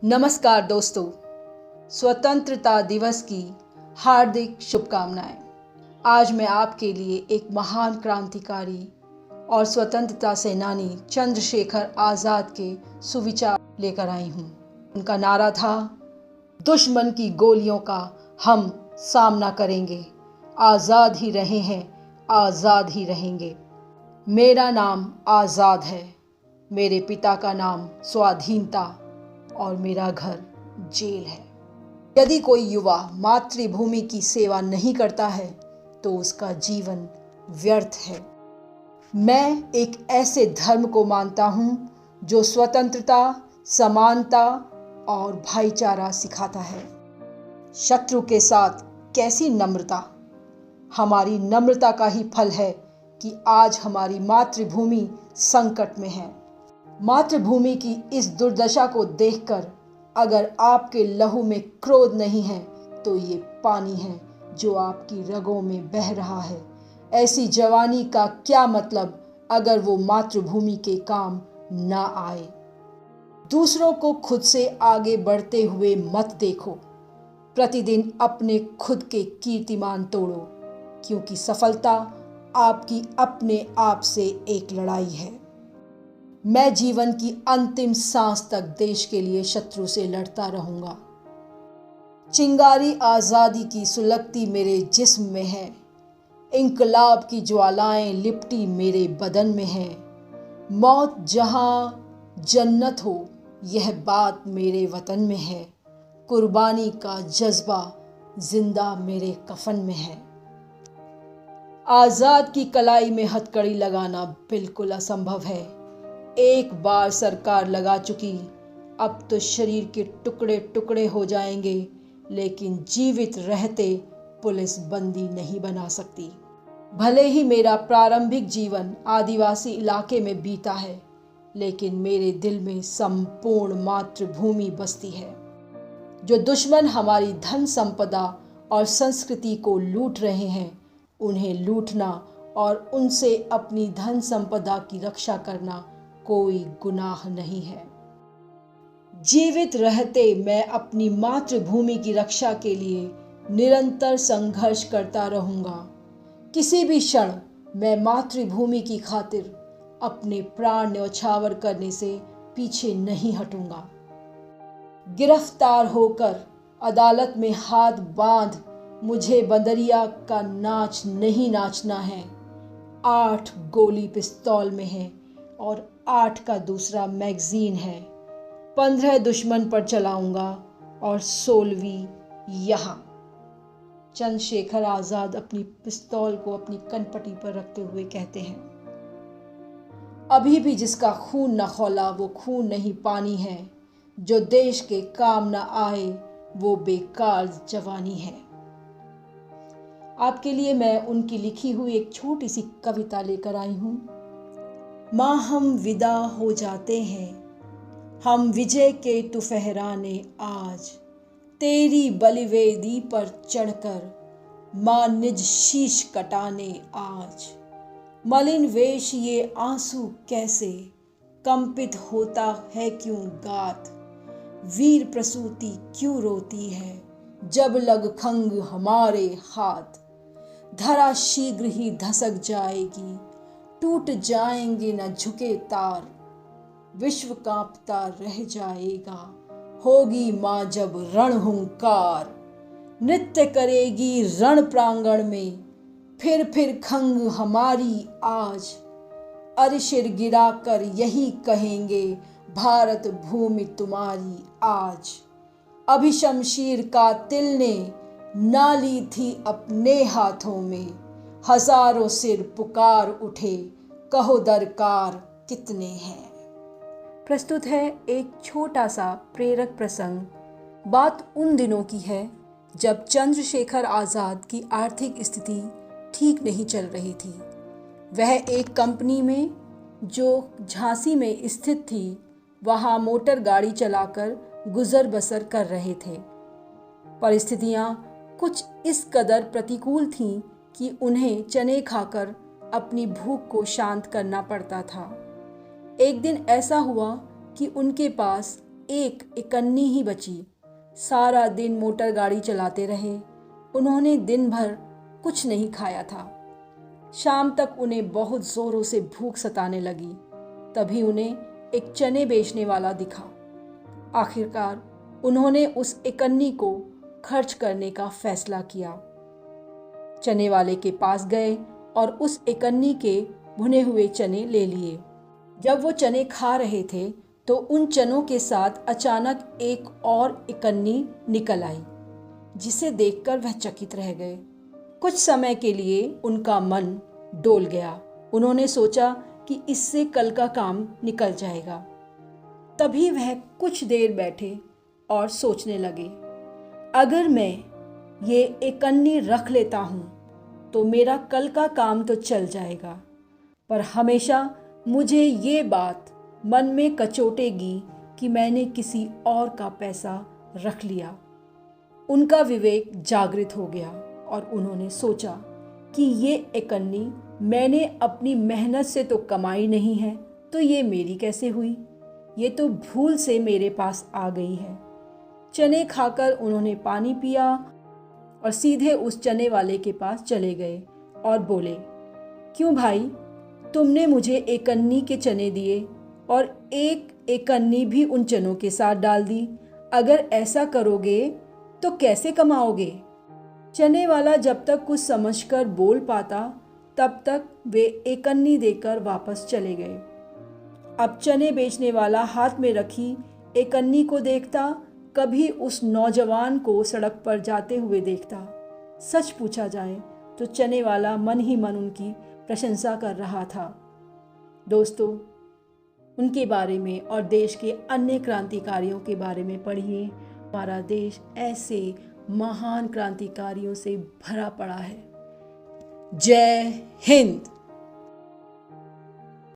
नमस्कार दोस्तों, स्वतंत्रता दिवस की हार्दिक शुभकामनाएं। आज मैं आपके लिए एक महान क्रांतिकारी और स्वतंत्रता सेनानी चंद्रशेखर आज़ाद के सुविचार लेकर आई हूँ। उनका नारा था, दुश्मन की गोलियों का हम सामना करेंगे, आज़ाद ही रहे हैं, आज़ाद ही रहेंगे। मेरा नाम आज़ाद है, मेरे पिता का नाम स्वाधीनता और मेरा घर जेल है। यदि कोई युवा मातृभूमि की सेवा नहीं करता है तो उसका जीवन व्यर्थ है। मैं एक ऐसे धर्म को मानता हूँ जो स्वतंत्रता, समानता और भाईचारा सिखाता है। शत्रु के साथ कैसी नम्रता। हमारी नम्रता का ही फल है कि आज हमारी मातृभूमि संकट में है। मातृभूमि की इस दुर्दशा को देखकर अगर आपके लहू में क्रोध नहीं है तो ये पानी है जो आपकी रगों में बह रहा है। ऐसी जवानी का क्या मतलब अगर वो मातृभूमि के काम ना आए। दूसरों को खुद से आगे बढ़ते हुए मत देखो। प्रतिदिन अपने खुद के कीर्तिमान तोड़ो, क्योंकि सफलता आपकी अपने आप से एक लड़ाई है। मैं जीवन की अंतिम सांस तक देश के लिए शत्रु से लड़ता रहूंगा। चिंगारी आज़ादी की सुलगती मेरे जिस्म में है। इंकलाब की ज्वालाएं लिपटी मेरे बदन में है। मौत जहां जन्नत हो, यह बात मेरे वतन में है। कुर्बानी का जज्बा जिंदा मेरे कफन में है। आज़ाद की कलाई में हथकड़ी लगाना बिल्कुल असंभव है। एक बार सरकार लगा चुकी, अब तो शरीर के टुकड़े टुकड़े हो जाएंगे, लेकिन जीवित रहते पुलिस बंदी नहीं बना सकती। भले ही मेरा प्रारंभिक जीवन आदिवासी इलाके में बीता है, लेकिन मेरे दिल में संपूर्ण मातृभूमि बसती है। जो दुश्मन हमारी धन संपदा और संस्कृति को लूट रहे हैं, उन्हें लूटना और उनसे अपनी धन संपदा की रक्षा करना कोई गुनाह नहीं है। जीवित रहते मैं अपनी मातृभूमि की रक्षा के लिए निरंतर संघर्ष करता रहूंगा। किसी भी क्षण मैं मातृभूमि की खातिर अपने प्राण न्यौछावर करने से पीछे नहीं हटूंगा। गिरफ्तार होकर अदालत में हाथ बांध मुझे बंदरिया का नाच नहीं नाचना है। 8 गोली पिस्तौल में है और 8 का दूसरा मैगजीन है। 15 दुश्मन पर चलाऊंगा और 16वीं यहाँ। चंद्रशेखर आज़ाद अपनी पिस्तौल को अपनी कनपटी पर रखते हुए कहते हैं, अभी भी जिसका खून न खौला वो खून नहीं पानी है। जो देश के काम न आए वो बेकार जवानी है। आपके लिए मैं उनकी लिखी हुई एक छोटी सी कविता लेकर आई हूँ। माँ हम विदा हो जाते हैं, हम विजय के तू फहराने आज। तेरी बलिवेदी पर चढ़कर माँ निज शीश कटाने आज। मलिन वेश ये आंसू कैसे कंपित होता है क्यों गात। वीर प्रसूति क्यों रोती है जब लग खंग हमारे हाथ। धरा शीघ्र ही धसक जाएगी, टूट जाएंगे न झुके तार। विश्व कांपता रह जाएगा, होगी माँ जब रणहुंकार। नृत्य करेगी रण प्रांगण में, फिर खंग हमारी आज। अरिशिर गिराकर यही कहेंगे, भारत भूमि तुम्हारी आज। अभी शमशीर का तिल ने ना ली थी अपने हाथों में। हजारों सिर पुकार उठे, कहो दरकार कितने हैं। प्रस्तुत है एक छोटा सा प्रेरक प्रसंग। बात उन दिनों की है जब चंद्रशेखर आज़ाद की आर्थिक स्थिति ठीक नहीं चल रही थी। वह एक कंपनी में जो झांसी में स्थित थी, वहां मोटर गाड़ी चलाकर गुजर बसर कर रहे थे। परिस्थितियां कुछ इस कदर प्रतिकूल थीं कि उन्हें चने खाकर अपनी भूख को शांत करना पड़ता था। एक दिन ऐसा हुआ कि उनके पास एक इकन्नी ही बची। सारा दिन मोटर गाड़ी चलाते रहे। उन्होंने दिन भर कुछ नहीं खाया था। शाम तक उन्हें बहुत जोरों से भूख सताने लगी। तभी उन्हें एक चने बेचने वाला दिखा। आखिरकार उन्होंने उस इकन्नी को खर्च करने का फैसला किया। चने वाले के पास गए और उस इकन्नी के भुने हुए चने ले लिए। जब वो चने खा रहे थे तो उन चनों के साथ अचानक एक और इकन्नी निकल आई, जिसे देखकर वह चकित रह गए। कुछ समय के लिए उनका मन डोल गया। उन्होंने सोचा कि इससे कल का काम निकल जाएगा। तभी वह कुछ देर बैठे और सोचने लगे, अगर मैं ये इकन्नी रख लेता हूँ तो मेरा कल का काम तो चल जाएगा, पर हमेशा मुझे ये बात मन में कचोटेगी कि मैंने किसी और का पैसा रख लिया। उनका विवेक जागृत हो गया और उन्होंने सोचा कि ये इकन्नी मैंने अपनी मेहनत से तो कमाई नहीं है, तो ये मेरी कैसे हुई? ये तो भूल से मेरे पास आ गई है। चने खाकर उन्होंने पानी पिया और सीधे उस चने वाले के पास चले गए और बोले, क्यों भाई, तुमने मुझे इकन्नी के चने दिए और एक इकन्नी भी उन चनों के साथ डाल दी। अगर ऐसा करोगे तो कैसे कमाओगे? चने वाला जब तक कुछ समझकर बोल पाता तब तक वे इकन्नी देकर वापस चले गए। अब चने बेचने वाला हाथ में रखी इकन्नी को देखता, कभी उस नौजवान को सड़क पर जाते हुए देखता। सच पूछा जाए तो चने वाला मन ही मन उनकी प्रशंसा कर रहा था। दोस्तों, उनके बारे में और देश के अन्य क्रांतिकारियों के बारे में पढ़िए। हमारा देश ऐसे महान क्रांतिकारियों से भरा पड़ा है। जय हिंद।